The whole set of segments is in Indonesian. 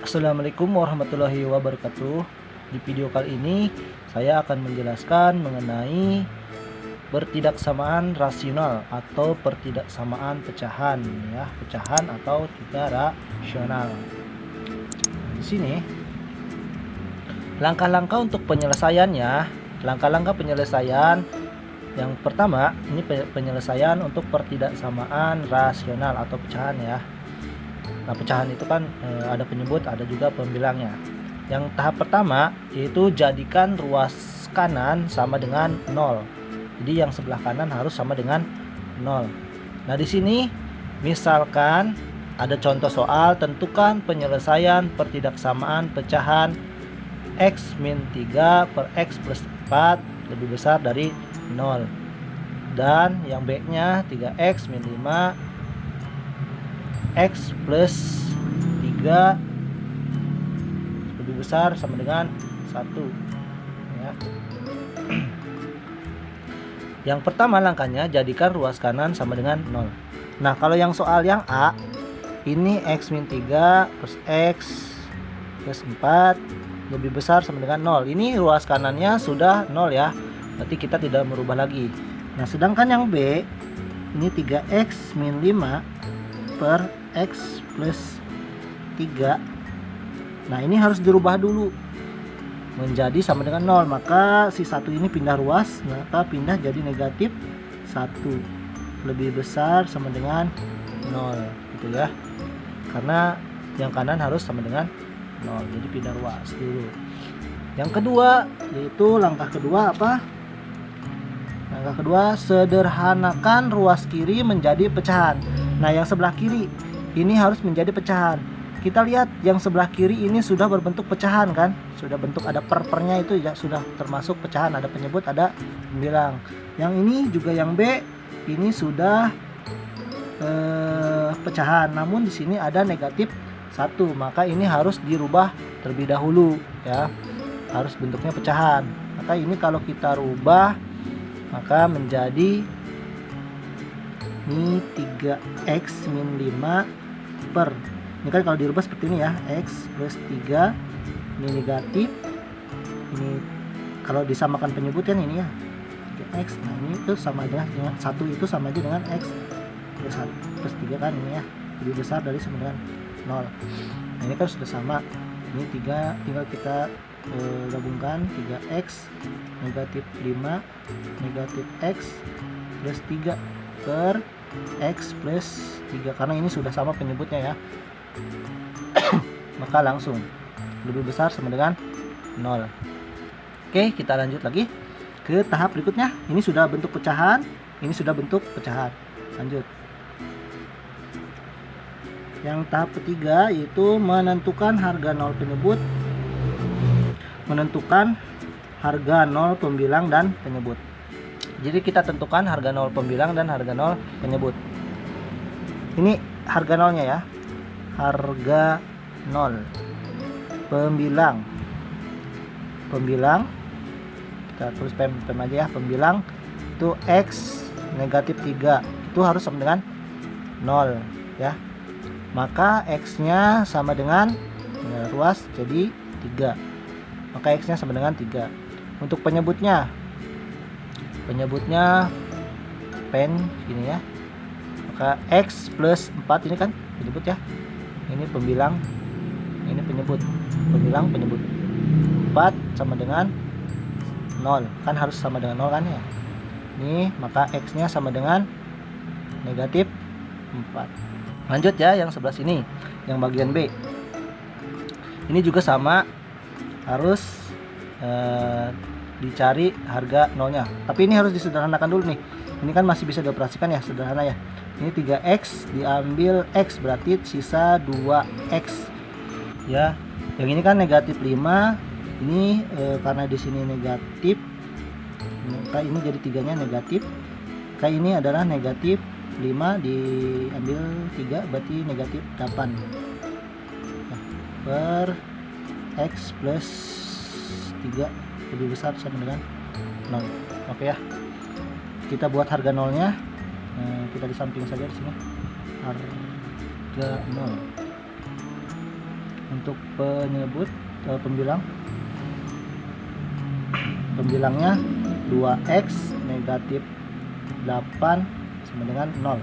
Assalamualaikum warahmatullahi wabarakatuh. Di video kali ini saya akan menjelaskan mengenai pertidaksamaan rasional atau pertidaksamaan pecahan ya, pecahan atau tidak rasional. Di sini langkah-langkah untuk penyelesaiannya, langkah-langkah penyelesaian yang pertama ini penyelesaian untuk pertidaksamaan rasional atau pecahan ya. Nah, pecahan itu kan ada penyebut, ada juga pembilangnya. Yang tahap pertama yaitu jadikan ruas kanan sama dengan 0. Jadi yang sebelah kanan harus sama dengan 0. Nah, di sini misalkan ada contoh soal, tentukan penyelesaian pertidaksamaan pecahan x min 3 per x plus 4 lebih besar dari 0. Dan yang B-nya 3x min 5 x plus 3 lebih besar sama dengan 1 ya. Yang pertama langkahnya jadikan ruas kanan sama dengan 0. Nah, kalau yang soal yang A ini x min 3 plus x plus 4 lebih besar sama dengan 0. Ini ruas kanannya sudah 0 ya, berarti kita tidak merubah lagi. Nah, sedangkan yang B ini 3x min 5 per x plus 3. Nah, ini harus dirubah dulu menjadi sama dengan 0. Maka si 1 ini pindah ruas, maka pindah jadi negatif 1 lebih besar sama dengan 0 gitu ya. Karena yang kanan harus sama dengan 0, jadi pindah ruas dulu. Yang kedua yaitu langkah kedua apa? Langkah kedua, sederhanakan ruas kiri menjadi pecahan. Nah, yang sebelah kiri ini harus menjadi pecahan. Kita lihat yang sebelah kiri ini sudah berbentuk pecahan kan? Sudah bentuk ada per-pernya itu ya, sudah termasuk pecahan, ada penyebut, ada pembilang. Yang ini juga yang B ini sudah pecahan, namun di sini ada negatif 1, maka ini harus dirubah terlebih dahulu ya. Harus bentuknya pecahan. Maka ini kalau kita rubah maka menjadi ini 3x min 5 per, ini kan kalau dirubah seperti ini ya, x plus 3 ini negatif, ini kalau disamakan penyebut kan ini ya 3x. Nah, ini itu sama aja dengan 1, itu sama aja dengan x plus 3 kan, ini ya lebih besar dari sama dengan 0. Nah, ini kan sudah sama, ini 3 tinggal kita gabungkan 3x negatif 5 negatif x plus 3 per x plus 3, karena ini sudah sama penyebutnya ya. Maka langsung lebih besar sama dengan 0. Oke, kita lanjut lagi ke tahap berikutnya. Ini sudah bentuk pecahan, ini sudah bentuk pecahan. Lanjut. Yang tahap ketiga yaitu menentukan harga 0 penyebut, menentukan harga 0 pembilang dan penyebut. Jadi kita tentukan harga 0 pembilang dan harga 0 penyebut. Ini harga 0-nya ya. Harga 0 pembilang. Pembilang kita tulis pem aja ya. Pembilang itu x negatif 3, itu harus sama dengan 0 ya. Maka x-nya sama dengan ya, ruas jadi 3. Maka x-nya sama dengan 3. Untuk penyebutnya pen gini ya, maka x plus 4 ini kan penyebut ya, ini pembilang, ini penyebut, pembilang penyebut. 4 sama dengan 0 kan, harus sama dengan 0 kan ya. Ini maka x nya sama dengan negatif 4. Lanjut ya yang sebelah sini, yang bagian B ini juga sama, harus dicari harga 0-nya. Tapi ini harus disederhanakan dulu nih. Ini kan masih bisa dioperasikan ya, sederhana ya. Ini 3x diambil x, berarti sisa 2x ya. Yang ini kan negatif 5. Ini karena di sini negatif, maka ini jadi 3-nya negatif. Kayak ini adalah negatif 5 diambil 3, berarti negatif 8 nah, per x plus 3 lebih besar sama dengan 0. Oke ya. Kita buat harga 0-nya. Kita di samping saja di sini. Harga 0. Untuk penyebut pembilangnya 2x negatif 8 sama dengan 0.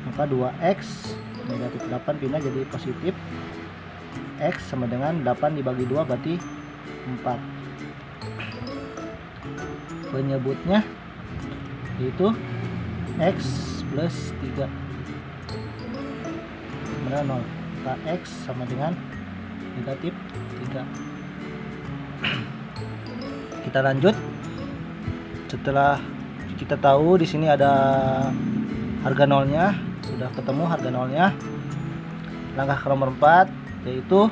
Maka 2x negatif 8 pindah jadi positif. X sama dengan 8 dibagi 2 berarti 4. Penyebutnya yaitu x plus 3 sama dengan 0. Maka x sama dengan negatif 3. Kita lanjut. Setelah kita tahu di sini ada harga nolnya, sudah ketemu harga nolnya. Langkah nomor 4 yaitu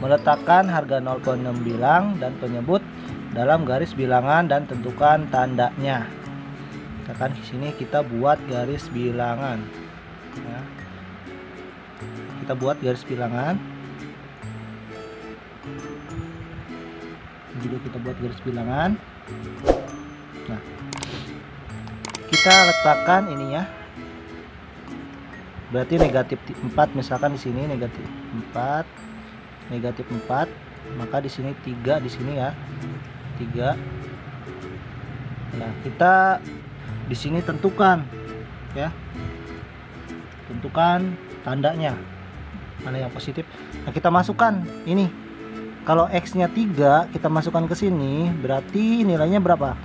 meletakkan harga nol pembilang dan penyebut dalam garis bilangan dan tentukan tandanya. Misalkan di sini kita buat garis bilangan. Ya. Kita buat garis bilangan. Juga kita buat garis bilangan. Nah, kita letakkan ininya. Berarti negatif 4, misalkan di sini negatif 4, maka di sini 3 di sini ya. 3. Nah, kita di sini tentukan ya. Tentukan tandanya. Mana yang positif? Nah, kita masukkan ini. Kalau x-nya 3, kita masukkan ke sini, berarti nilainya berapa?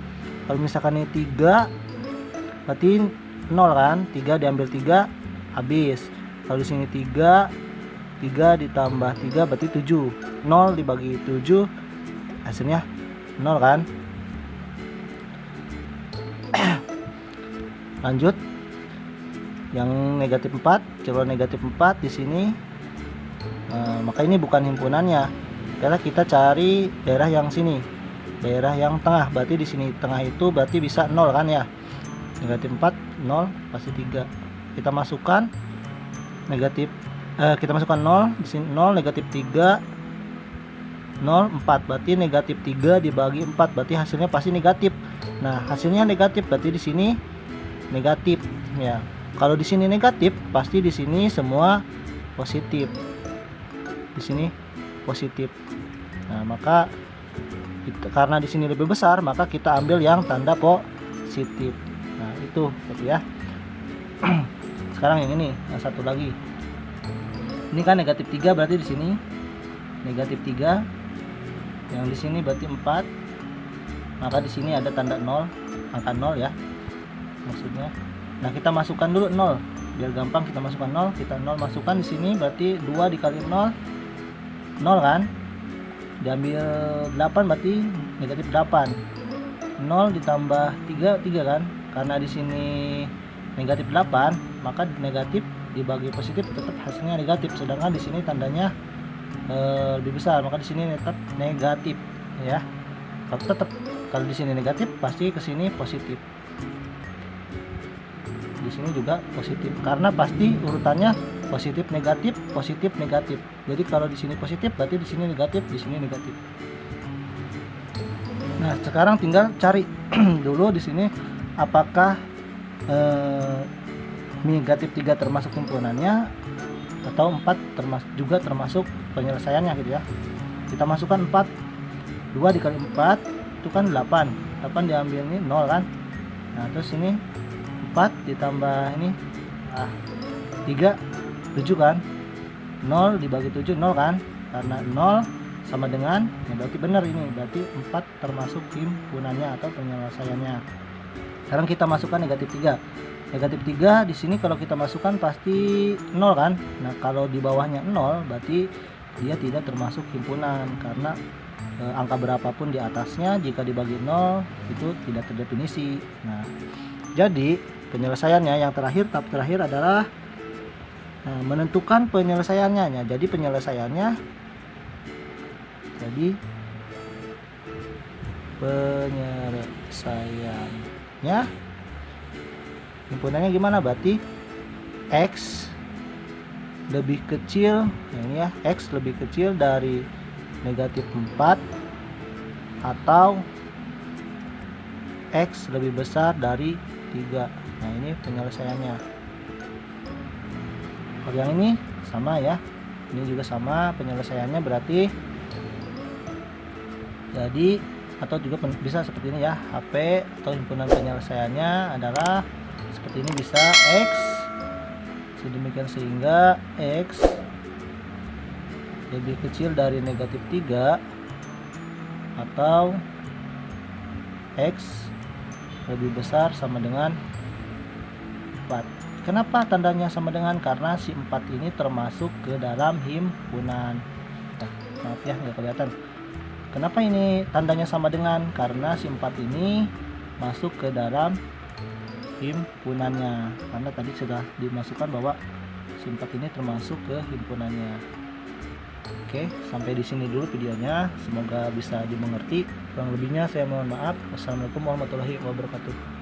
Kalau misalkan ini 3, berarti 0 kan? 3 diambil 3 habis. Kalau di sini 3 ditambah 3 berarti 7. 0 dibagi 7 hasilnya 0 kan? Lanjut. Yang negatif 4, coba negatif 4 di sini. Maka ini bukan himpunannya. Karena kita cari daerah yang sini, daerah yang tengah. Berarti di sini tengah itu berarti bisa 0 kan ya. Negatif 4 0 pasti 3. Kita masukkan negatif kita masukkan 0 di sini 0, negatif 3 0 4. Berarti negatif 3 dibagi 4 berarti hasilnya pasti negatif. Nah, hasilnya negatif berarti di sini negatif ya. Kalau di sini negatif pasti di sini semua positif. Di sini positif. Nah, maka karena di sini lebih besar, maka kita ambil yang tanda positif. Nah, itu gitu ya. Sekarang yang ini, yang satu lagi. Ini kan negatif 3 berarti di sini negatif 3. Yang di sini berarti 4. Maka di sini ada tanda 0, angka 0 ya. Maksudnya. Nah, kita masukkan dulu 0. Biar gampang kita masukkan 0, kita 0 masukkan di sini berarti 2 dikali 0 0 kan, diambil 8 berarti negatif 8. 0 ditambah 3 kan, karena di sini negatif 8 maka negatif dibagi positif tetap hasilnya negatif, sedangkan di sini tandanya lebih besar, maka di sini tetap negatif ya. Kalau di sini negatif pasti ke sini positif, di sini juga positif karena pasti urutannya positif negatif. Jadi kalau di sini positif berarti di sini negatif, di sini negatif. Nah, sekarang tinggal cari dulu di sini apakah negatif 3 termasuk himpunannya atau 4 juga termasuk penyelesaiannya gitu ya. Kita masukkan 4. 2 dikali 4 itu kan 8. 8 diambil ini 0 kan. Nah, terus ini 4 ditambah ini 3 7 kan. 0 dibagi 7 0 kan. Karena 0 sama dengan ya berarti benar ini. Berarti 4 termasuk himpunannya atau penyelesaiannya. Sekarang kita masukkan negatif 3. Negatif 3 di sini kalau kita masukkan pasti 0 kan. Nah, kalau di bawahnya 0 berarti dia tidak termasuk himpunan karena angka berapapun di atasnya jika dibagi 0 itu tidak terdefinisi. Nah, jadi penyelesaiannya yang terakhir, tahap terakhir adalah menentukan penyelesaiannya. Jadi penyelesaiannya himpunannya gimana? Berarti X lebih kecil, ini ya, X lebih kecil dari negatif 4 atau X lebih besar dari 3. Nah, ini penyelesaiannya. Kalau yang ini sama ya, ini juga sama penyelesaiannya berarti. Jadi atau juga bisa seperti ini ya, HP atau himpunan penyelesaiannya adalah seperti ini, bisa X sedemikian sehingga X lebih kecil dari negatif 3 atau X lebih besar sama dengan 4. Kenapa tandanya sama dengan? Karena si 4 ini termasuk ke dalam himpunan. Nah, maaf ya nggak kelihatan. Kenapa ini tandanya sama dengan? Karena si 4 ini masuk ke dalam himpunannya. Karena tadi sudah dimasukkan bahwa si 4 ini termasuk ke himpunannya. Oke, sampai di sini dulu videonya. Semoga bisa dimengerti. Kurang lebihnya saya mohon maaf. Wassalamualaikum warahmatullahi wabarakatuh.